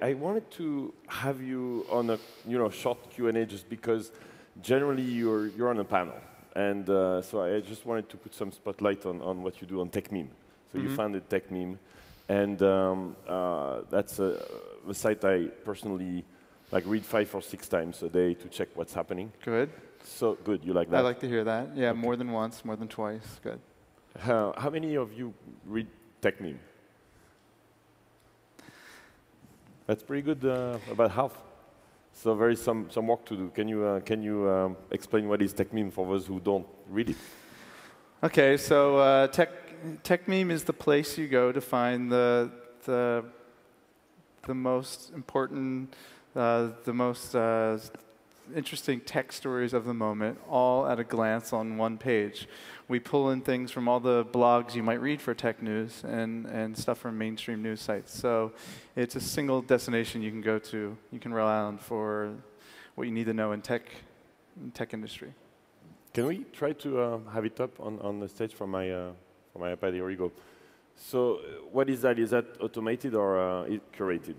I wanted to have you on a short Q&A just because generally you're on a panel. And so I just wanted to put some spotlight on what you do on Techmeme. So you founded Techmeme. And that's a site I personally read 5 or 6 times a day to check what's happening. Good. So good, you like that? I like to hear that. Yeah, okay. More than once, more than twice. Good. How many of you read Techmeme? That's pretty good, about half. So there is some work to do. Can you explain what is Techmeme for those who don't read it? Okay, so Techmeme is the place you go to find the most important, the most interesting tech stories of the moment, all at a glance on one page. We pull in things from all the blogs you might read for tech news and stuff from mainstream news sites. So it's a single destination you can go to. You can rely on for what you need to know in tech industry. Can we try to have it up on the stage from my iPad? Here we go. So what is that? Is that automated or curated?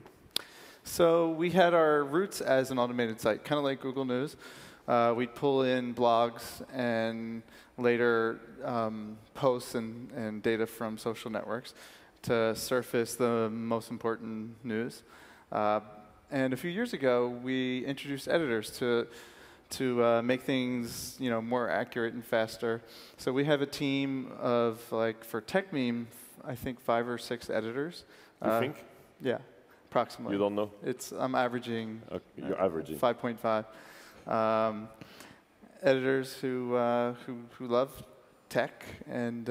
So we had our roots as an automated site, kind of like Google News. We'd pull in blogs and later posts and data from social networks to surface the most important news. And a few years ago, we introduced editors to make things more accurate and faster. So we have a team of, for Techmeme, I think 5 or 6 editors. You think? Yeah. Approximately. You don't know? I'm averaging. You're averaging. 5.5. Editors who love tech and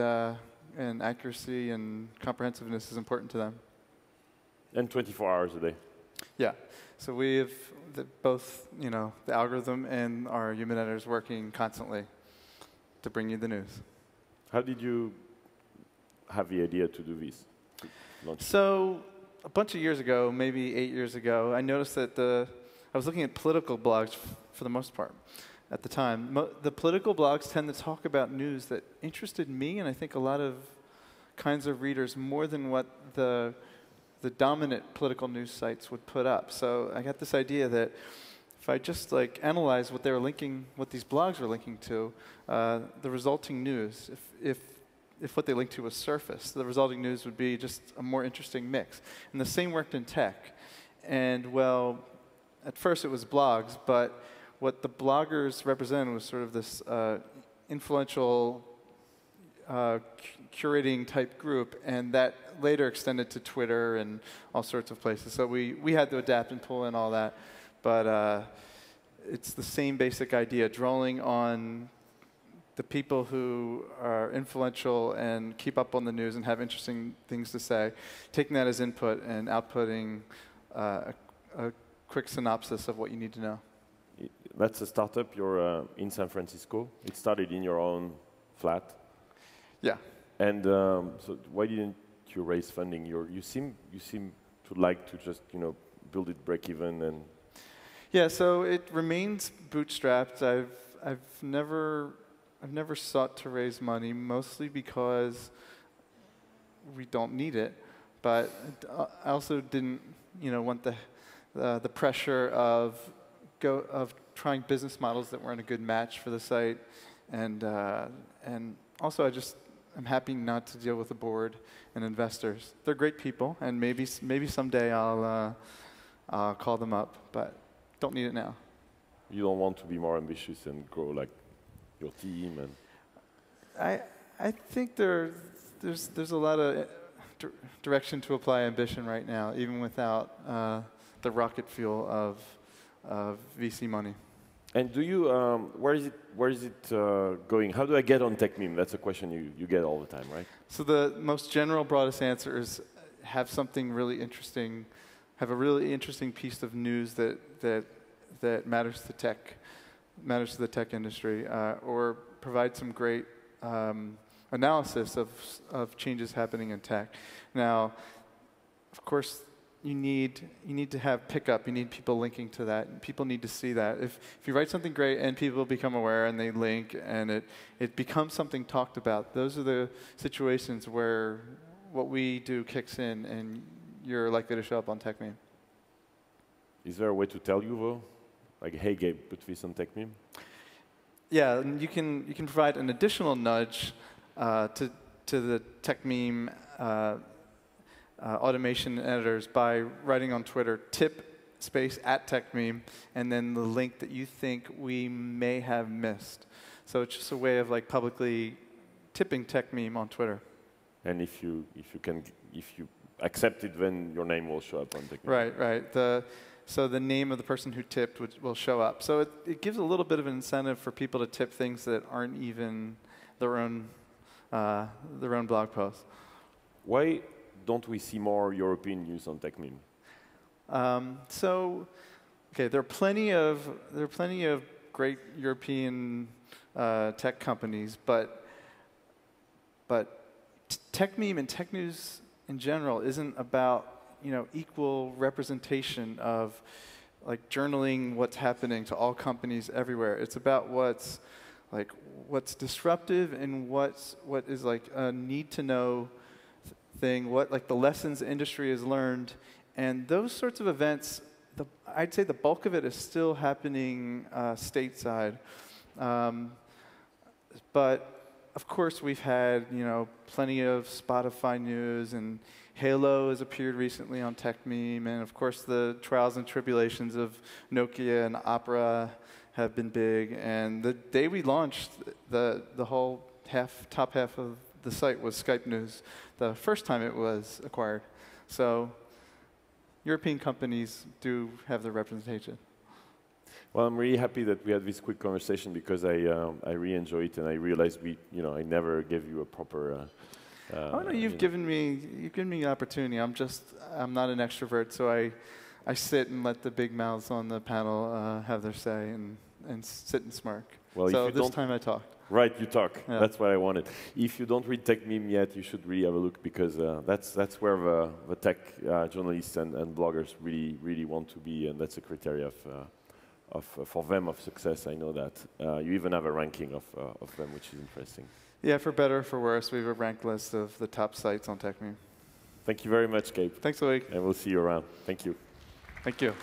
accuracy and comprehensiveness is important to them. And 24 hours a day. Yeah. So we have both, the algorithm and our human editors working constantly to bring you the news. How did you have the idea to do this? So a bunch of years ago, maybe 8 years ago, I noticed that I was looking at political blogs for the most part at the time. The political blogs tend to talk about news that interested me and I think a lot of kinds of readers more than what the dominant political news sites would put up. So I got this idea that if I just analyze what these blogs were linking to, the resulting news, if what they linked to was surface, the resulting news would be just a more interesting mix. And the same worked in tech. And well, at first it was blogs, but what the bloggers represented was sort of this influential curating type group, and that later extended to Twitter and all sorts of places. So we had to adapt and pull in all that. But it's the same basic idea, drawing on the people who are influential and keep up on the news and have interesting things to say, taking that as input and outputting a quick synopsis of what you need to know. That's a startup. You're in San Francisco. It started in your own flat. Yeah. And so why didn't you raise funding? You seem to like to just build it break even and. Yeah. So it remains bootstrapped. I've never sought to raise money, mostly because we don't need it. But I also didn't, want the pressure of trying business models that weren't a good match for the site, and also I'm happy not to deal with the board and investors. They're great people, and maybe someday I'll call them up, but don't need it now. You don't want to be more ambitious and grow like your team and. I think there's a lot of direction to apply ambition right now, even without the rocket fuel of VC money. And do you where is it going? How do I get on Techmeme? That's a question you get all the time, right? So the most general, broadest answer is have something really interesting, have a really interesting piece of news that matters to the tech industry, or provide some great analysis of changes happening in tech. Now, of course, you need to have pickup. You need people linking to that. People need to see that. If you write something great and people become aware and they link and it becomes something talked about, those are the situations where what we do kicks in and you're likely to show up on Techmeme. Is there a way to tell you though? Like, hey Gabe, put this on Techmeme? Yeah, and you can provide an additional nudge to the Techmeme automation editors by writing on Twitter @Techmeme, and then the link that you think we may have missed. So it's just a way of like publicly tipping Techmeme on Twitter. And if you accept it, then your name will show up on Techmeme. Right, right. So the name of the person who tipped will show up. So it gives a little bit of an incentive for people to tip things that aren't even their own blog posts. Why don't we see more European news on Techmeme? Okay, there are plenty of great European tech companies, but Techmeme and tech news in general isn't about equal representation of like journaling what's happening to all companies everywhere. It's about what's disruptive and what is like a need to know thing, what like the lessons the industry has learned, and those sorts of events. I'd say the bulk of it is still happening stateside, but of course we've had plenty of Spotify news, and Halo has appeared recently on Techmeme, and of course the trials and tribulations of Nokia and Opera have been big. And the day we launched, the whole top half of the site was Skype News, the first time it was acquired. So European companies do have their representation. Well, I'm really happy that we had this quick conversation because I really enjoy it, and I realized I never gave you a proper. Oh no, you've given me an opportunity. I'm not an extrovert, so I sit and let the big mouths on the panel have their say and sit and smirk. Well, so this time I talk. Right, you talk. Yeah. That's what I wanted. If you don't read Techmeme yet, you should really have a look, because that's where the tech journalists and bloggers really want to be, and that's a criteria for them of success. I know that. You even have a ranking of them, which is interesting. Yeah, for better or for worse, we have a ranked list of the top sites on Techmeme. Thank you very much, Gabe. Thanks, Loic. And we'll see you around. Thank you. Thank you.